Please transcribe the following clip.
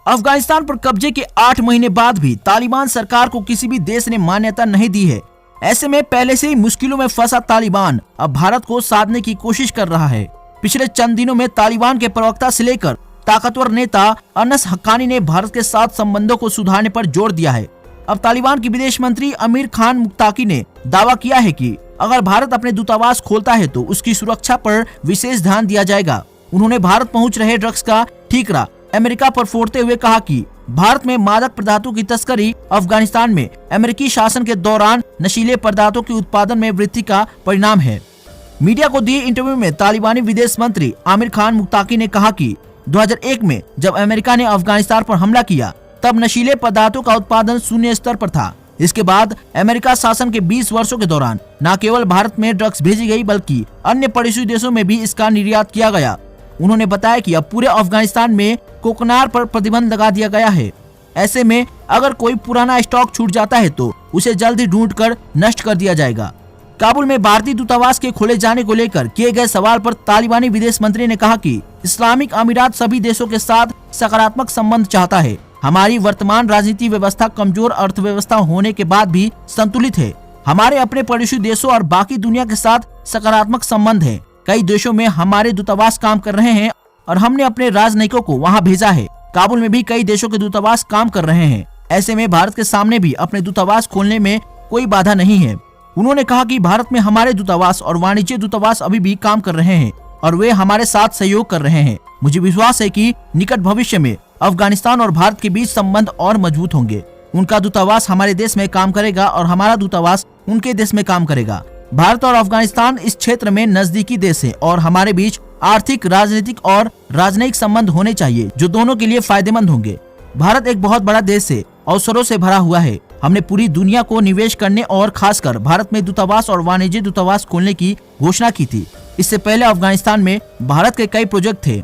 अफगानिस्तान पर कब्जे के 8 महीने बाद भी तालिबान सरकार को किसी भी देश ने मान्यता नहीं दी है। ऐसे में पहले से ही मुश्किलों में फंसा तालिबान अब भारत को साधने की कोशिश कर रहा है। पिछले चंद दिनों में तालिबान के प्रवक्ता से लेकर ताकतवर नेता अनस हक्कानी ने भारत के साथ संबंधों को सुधारने पर जोर दिया है। अब तालिबान के विदेश मंत्री अमीर खान मुत्ताकी ने दावा किया है कि अगर भारत अपने दूतावास खोलता है तो उसकी सुरक्षा पर विशेष ध्यान दिया जाएगा। उन्होंने भारत पहुंच रहे ड्रग्स का ठीकरा अमेरिका पर फोड़ते हुए कहा कि भारत में मादक पदार्थों की तस्करी अफगानिस्तान में अमेरिकी शासन के दौरान नशीले पदार्थों के उत्पादन में वृद्धि का परिणाम है। मीडिया को दिए इंटरव्यू में तालिबानी विदेश मंत्री आमिर खान मुत्ताकी ने कहा कि 2001 में जब अमेरिका ने अफगानिस्तान पर हमला किया तब नशीले पदार्थों का उत्पादन शून्य स्तर पर था। इसके बाद अमेरिका शासन के 20 वर्षों के दौरान न केवल भारत में ड्रग्स भेजी गई बल्कि अन्य पड़ोसी देशों में भी इसका निर्यात किया गया। उन्होंने बताया कि अब पूरे अफगानिस्तान में कोकनार पर प्रतिबंध लगा दिया गया है। ऐसे में अगर कोई पुराना स्टॉक छूट जाता है तो उसे जल्द ही ढूंढकर नष्ट कर दिया जाएगा। काबुल में भारतीय दूतावास के खोले जाने को लेकर किए गए सवाल पर तालिबानी विदेश मंत्री ने कहा कि इस्लामिक अमीरात सभी देशों के साथ सकारात्मक संबंध चाहता है। हमारी वर्तमान राजनीतिक व्यवस्था कमजोर अर्थव्यवस्था होने के बाद भी संतुलित है। हमारे अपने पड़ोसी देशों और बाकी दुनिया के साथ सकारात्मक संबंध है। कई देशों में हमारे दूतावास काम कर रहे हैं और हमने अपने राजनयिकों को वहां भेजा है। काबुल में भी कई देशों के दूतावास काम कर रहे हैं। ऐसे में भारत के सामने भी अपने दूतावास खोलने में कोई बाधा नहीं है। उन्होंने कहा कि भारत में हमारे दूतावास और वाणिज्य दूतावास अभी भी काम कर रहे हैं और वे हमारे साथ सहयोग कर रहे हैं। मुझे विश्वास है कि निकट भविष्य में अफगानिस्तान और भारत के बीच संबंध और मजबूत होंगे। उनका दूतावास हमारे देश में काम करेगा और हमारा दूतावास उनके देश में काम करेगा। भारत और अफगानिस्तान इस क्षेत्र में नजदीकी देश है और हमारे बीच आर्थिक, राजनीतिक और राजनयिक संबंध होने चाहिए जो दोनों के लिए फायदेमंद होंगे। भारत एक बहुत बड़ा देश है, अवसरों से भरा हुआ है। हमने पूरी दुनिया को निवेश करने और खासकर भारत में दूतावास और वाणिज्य दूतावास खोलने की घोषणा की थी। इससे पहले अफगानिस्तान में भारत के कई प्रोजेक्ट थे।